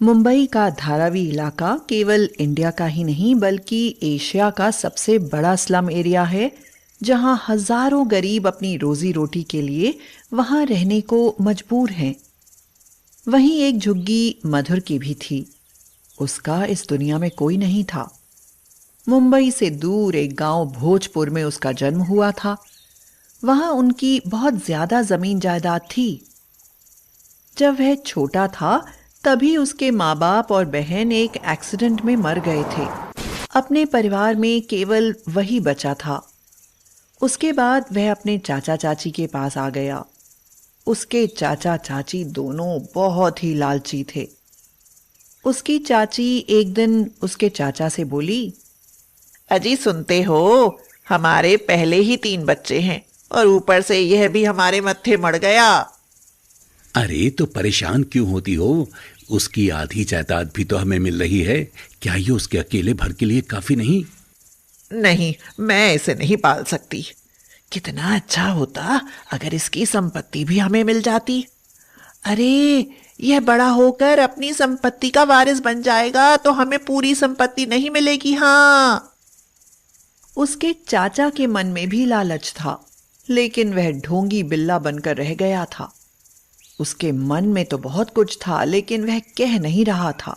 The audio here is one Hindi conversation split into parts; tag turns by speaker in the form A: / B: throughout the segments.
A: मुंबई का धारावी इलाका केवल इंडिया का ही नहीं बल्कि एशिया का सबसे बड़ा स्लम एरिया है, जहां हजारों गरीब अपनी रोजी रोटी के लिए वहां रहने को मजबूर हैं। वहीं एक झुग्गी मधुर की भी थी। उसका इस दुनिया में कोई नहीं था। मुंबई से दूर एक गांव भोजपुर में उसका जन्म हुआ था। वहां उनकी बहुत ज्यादा जमीन जायदाद थी। जब वह छोटा था तभी उसके माँ बाप और बहन एक एक्सीडेंट में मर गए थे। अपने परिवार में केवल वही बचा था। उसके बाद वह अपने चाचा चाची के पास आ गया। उसके चाचा चाची दोनों बहुत ही लालची थे। उसकी चाची एक दिन उसके चाचा से बोली,
B: अजी सुनते हो, हमारे पहले ही 3 बच्चे हैं और ऊपर से यह भी हमारे मत्थे मर गया।
C: अरे तो परेशान क्यों होती हो? उसकी आधी जायदाद भी तो हमें मिल रही है। क्या ये उसके अकेले भर के लिए काफी नहीं?
B: नहीं, मैं इसे नहीं पाल सकती। कितना अच्छा होता अगर इसकी संपत्ति भी हमें मिल जाती। अरे, यह बड़ा होकर अपनी संपत्ति का वारिस बन जाएगा तो हमें पूरी संपत्ति नहीं मिलेगी। हाँ।
A: उसके चाचा के मन में भी लालच था, लेकिन वह ढोंगी बिल्ला बनकर रह गया था। उसके मन में तो बहुत कुछ था, लेकिन वह कह नहीं रहा था।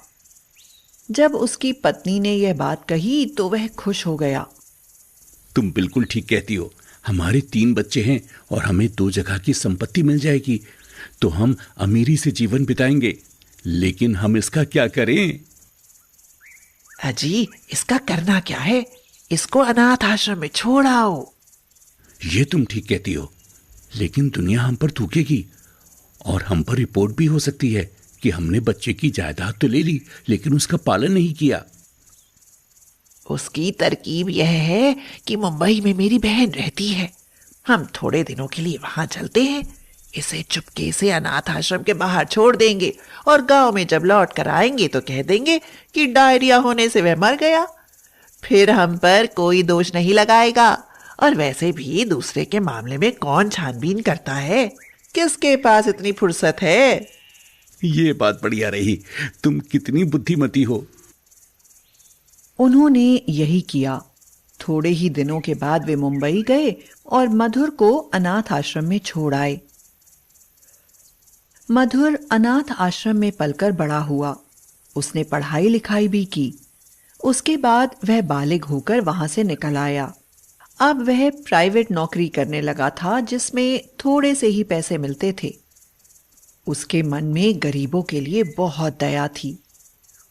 A: जब उसकी पत्नी ने यह बात कही तो वह खुश हो गया।
C: तुम बिल्कुल ठीक कहती हो। हमारे 3 बच्चे हैं और हमें 2 जगह की संपत्ति मिल जाएगी तो हम अमीरी से जीवन बिताएंगे। लेकिन हम इसका क्या करें?
B: अजी, इसका करना क्या है? इसको अनाथ आश्रम में छोड़ आओ।
C: ये तुम ठीक कहती हो, लेकिन दुनिया हम पर थूकेगी और हम पर रिपोर्ट भी हो सकती है कि हमने बच्चे की जायदाद तो ले ली लेकिन उसका पालन नहीं किया।
B: उसकी तरकीब यह है कि मुंबई में मेरी बहन रहती है। हम थोड़े दिनों के लिए वहां चलते हैं, इसे चुपके से अनाथ आश्रम के बाहर छोड़ देंगे और गांव में जब लौट कर आएंगे तो कह देंगे कि डायरिया होने से वह मर गया। फिर हम पर कोई दोष नहीं लगाएगा। और वैसे भी दूसरे के मामले में कौन छानबीन करता है? किसके पास इतनी फुर्सत है?
C: ये बात बढ़िया रही। तुम कितनी बुद्धिमती हो।
A: उन्होंने यही किया। थोड़े ही दिनों के बाद वे मुंबई गए और मधुर को अनाथ आश्रम में छोड़ आए। मधुर अनाथ आश्रम में पलकर बड़ा हुआ। उसने पढ़ाई लिखाई भी की। उसके बाद वह बालिग होकर वहां से निकल आया। अब वह प्राइवेट नौकरी करने लगा था जिसमें थोड़े से ही पैसे मिलते थे। उसके मन में गरीबों के लिए बहुत दया थी।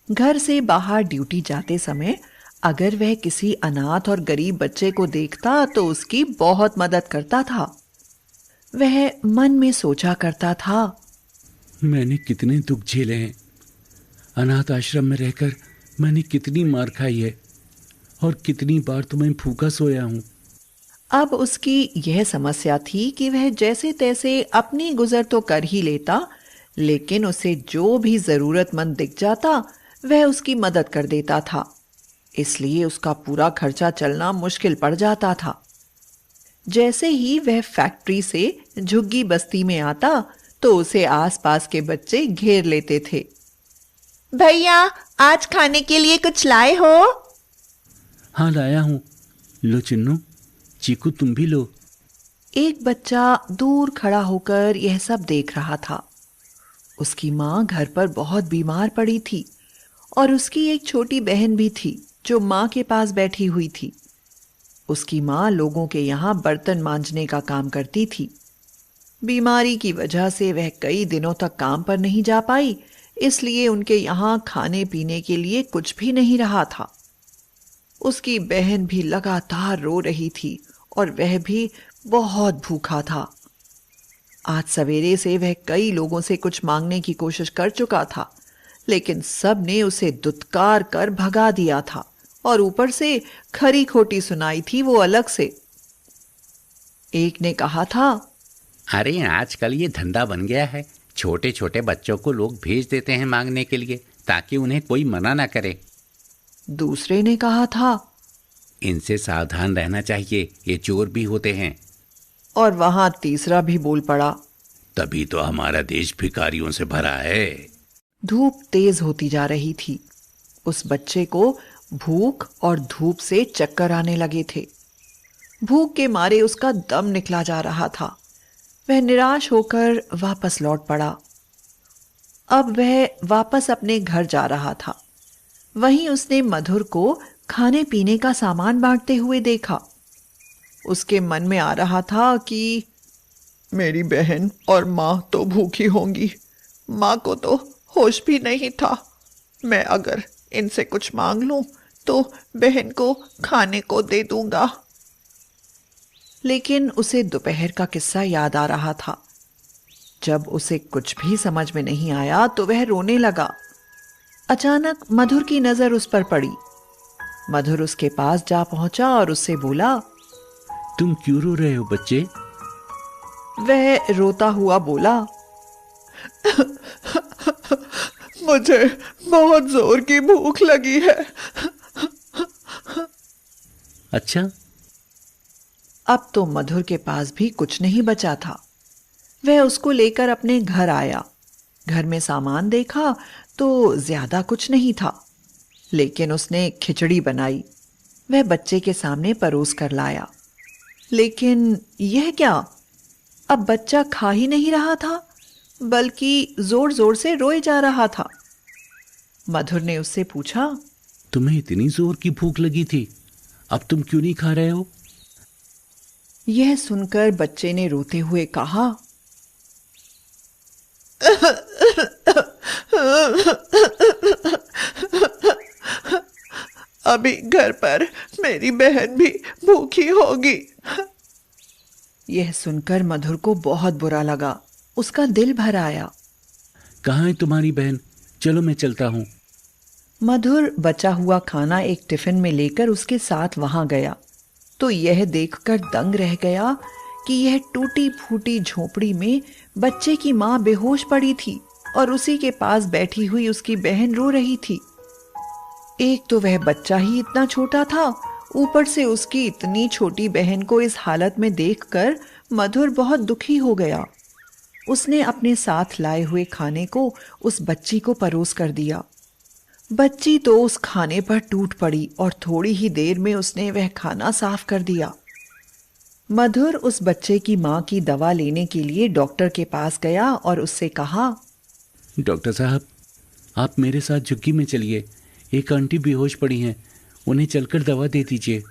A: घर से बाहर ड्यूटी जाते समय अगर वह किसी अनाथ और गरीब बच्चे को देखता तो उसकी बहुत मदद करता था। वह मन में सोचा करता था,
C: मैंने कितने दुख झेले हैं। अनाथ आश्रम में रहकर मैंने कितनी मार खाई है और कितनी बार तो मैं भूखा सोया हूं।
A: अब उसकी यह समस्या थी कि वह जैसे तैसे अपनी गुजर तो कर ही लेता, लेकिन उसे जो भी जरूरतमंद दिख जाता वह उसकी मदद कर देता था। इसलिए उसका पूरा खर्चा चलना मुश्किल पड़ जाता था। जैसे ही वह फैक्ट्री से झुग्गी बस्ती में आता तो उसे आसपास के बच्चे घेर लेते थे।
B: भैया, आज खाने के लिए कुछ लाए हो?
C: हाँ, लाया हूं। लो चिन्नू, चीकू तुम भी लो।
A: एक बच्चा दूर खड़ा होकर यह सब देख रहा था। उसकी माँ घर पर बहुत बीमार पड़ी थी और उसकी एक छोटी बहन भी थी जो माँ के पास बैठी हुई थी। उसकी माँ लोगों के यहाँ बर्तन मांजने का काम करती थी। बीमारी की वजह से वह कई दिनों तक काम पर नहीं जा पाई, इसलिए उनके यहाँ खाने पीने के लिए कुछ भी नहीं रहा था। उसकी बहन भी लगातार रो रही थी और वह भी बहुत भूखा था। आज सवेरे से वह कई लोगों से कुछ मांगने की कोशिश कर चुका था, लेकिन सब ने उसे दुत्कार कर भगा दिया था और ऊपर से खरी खोटी सुनाई थी वो अलग से। एक ने कहा था,
D: अरे आजकल ये धंधा बन गया है। छोटे छोटे बच्चों को लोग भेज देते हैं मांगने के लिए ताकि उन्हें कोई मना ना करे।
A: दूसरे ने कहा था,
D: इनसे सावधान रहना चाहिए, ये चोर भी होते हैं।
A: और वहां तीसरा भी बोल पड़ा,
C: तभी तो हमारा देश भिखारियों से भरा है।
A: धूप तेज होती जा रही थी। उस बच्चे को भूख और धूप से चक्कर आने लगे थे। भूख के मारे उसका दम निकला जा रहा था। वह निराश होकर वापस लौट पड़ा। अब वह वापस अपने घर जा रहा था। वहीं उसने मधुर को खाने पीने का सामान बांटते हुए देखा। उसके मन में आ रहा था कि
E: मेरी बहन और माँ तो भूखी होंगी, माँ को तो होश भी नहीं था। मैं अगर इनसे कुछ मांग लूं तो बहन को खाने को दे दूंगा।
A: लेकिन उसे दोपहर का किस्सा याद आ रहा था। जब उसे कुछ भी समझ में नहीं आया तो वह रोने लगा। अचानक मधुर की नजर उस पर पड़ी। मधुर उसके पास जा पहुंचा और उससे बोला,
C: तुम क्यों रो रहे हो बच्चे?
A: वह रोता हुआ बोला,
E: मुझे बहुत जोर की भूख लगी है।
C: अच्छा।
A: अब तो मधुर के पास भी कुछ नहीं बचा था। वह उसको लेकर अपने घर आया। घर में सामान देखा तो ज्यादा कुछ नहीं था, लेकिन उसने खिचड़ी बनाई। वह बच्चे के सामने परोस कर लाया। लेकिन यह क्या? अब बच्चा खा ही नहीं रहा था, बल्कि जोर जोर से रोए जा रहा था। मधुर ने उससे पूछा,
C: तुम्हें इतनी जोर की भूख लगी थी, अब तुम क्यों नहीं खा रहे हो?
A: यह सुनकर बच्चे ने रोते हुए कहा,
E: अभी घर पर मेरी बहन भी भूखी होगी।
A: यह सुनकर मधुर को बहुत बुरा लगा। उसका दिल भर आया।
C: कहाँ है तुम्हारी बहन? चलो मैं चलता हूँ।
A: मधुर बचा हुआ खाना एक टिफिन में लेकर उसके साथ वहां गया तो यह देखकर दंग रह गया कि यह टूटी फूटी झोपड़ी में बच्चे की मां बेहोश पड़ी थी और उसी के पास बैठी हुई उसकी बहन रो रही थी। एक तो वह बच्चा ही इतना छोटा था, ऊपर से उसकी इतनी छोटी बहन को इस हालत में देखकर मधुर बहुत दुखी हो गया। उसने अपने साथ लाए हुए खाने को उस बच्ची को परोस कर दिया। बच्ची तो उस खाने पर टूट पड़ी और थोड़ी ही देर में उसने वह खाना साफ कर दिया। मधुर उस बच्चे की मां की दवा लेने के लिए डॉक्टर के पास गया और उससे कहा,
C: डॉक्टर साहब, आप मेरे साथ झुग्गी में चलिए। एक आंटी बेहोश पड़ी हैं, उन्हें चलकर दवा दे दीजिए।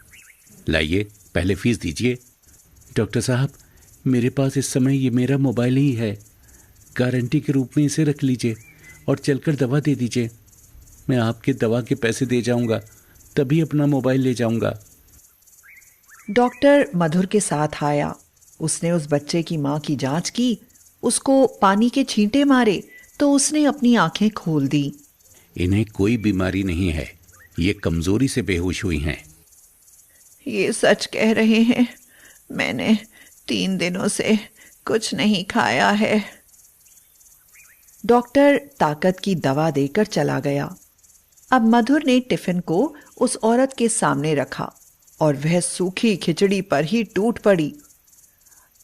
C: लाइए, पहले फीस दीजिए। डॉक्टर साहब, मेरे पास इस समय ये मेरा मोबाइल ही है, गारंटी के रूप में इसे रख लीजिए और चलकर दवा दे दीजिए। मैं आपके दवा के पैसे दे जाऊंगा, तभी अपना मोबाइल ले जाऊंगा।
A: डॉक्टर मधुर के साथ आया। उसने उस बच्चे की मां की जांच की, उसको पानी के छींटे मारे तो उसने अपनी आंखें खोल दी।
C: इन्हें कोई बीमारी नहीं है, ये कमजोरी से बेहोश हुई हैं।
E: ये सच कह रहे हैं, मैंने 3 दिनों से कुछ नहीं खाया है।
A: डॉक्टर ताकत की दवा देकर चला गया। अब मधुर ने टिफिन को उस औरत के सामने रखा और वह सूखी खिचड़ी पर ही टूट पड़ी।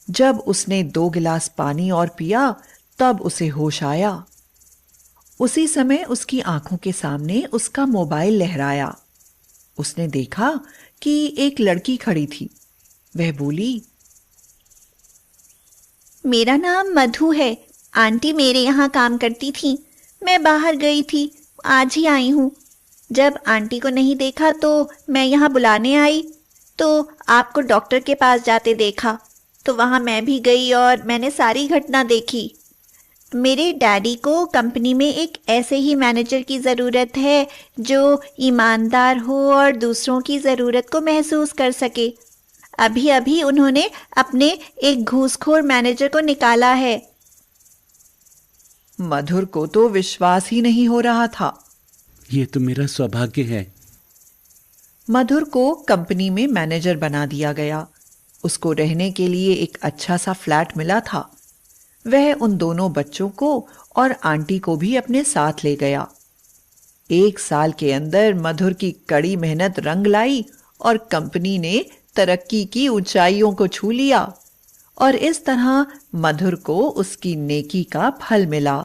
A: जब उसने 2 गिलास पानी और पिया तब उसे होश आया। उसी समय उसकी आंखों के सामने उसका मोबाइल लहराया। उसने देखा कि एक लड़की खड़ी थी। वह बोली,
F: मेरा नाम मधु है। आंटी मेरे यहाँ काम करती थी। मैं बाहर गई थी, आज ही आई हूँ। जब आंटी को नहीं देखा तो मैं यहाँ बुलाने आई, तो आपको डॉक्टर के पास जाते देखा, तो वहाँ मैं भी गई और मैंने सारी घटना देखी। मेरे डैडी को कंपनी में एक ऐसे ही मैनेजर की ज़रूरत है जो ईमानदार हो और दूसरों की ज़रूरत को महसूस कर सके। अभी अभी उन्होंने अपने एक घूसखोर मैनेजर को निकाला है।
A: मधुर को तो विश्वास ही नहीं हो रहा था।
C: ये तो मेरा सौभाग्य है।
A: मधुर को कंपनी में मैनेजर बना दिया गया। उसको रहने के लिए एक अच्छा सा फ्लैट मिला था। वह उन दोनों बच्चों को और आंटी को भी अपने साथ ले गया। 1 साल के अंदर मधुर की कड़ी मेहनत रंग लाई और कंपनी ने तरक्की की ऊंचाइयों को छू लिया और इस तरह मधुर को उसकी नेकी का फल मिला।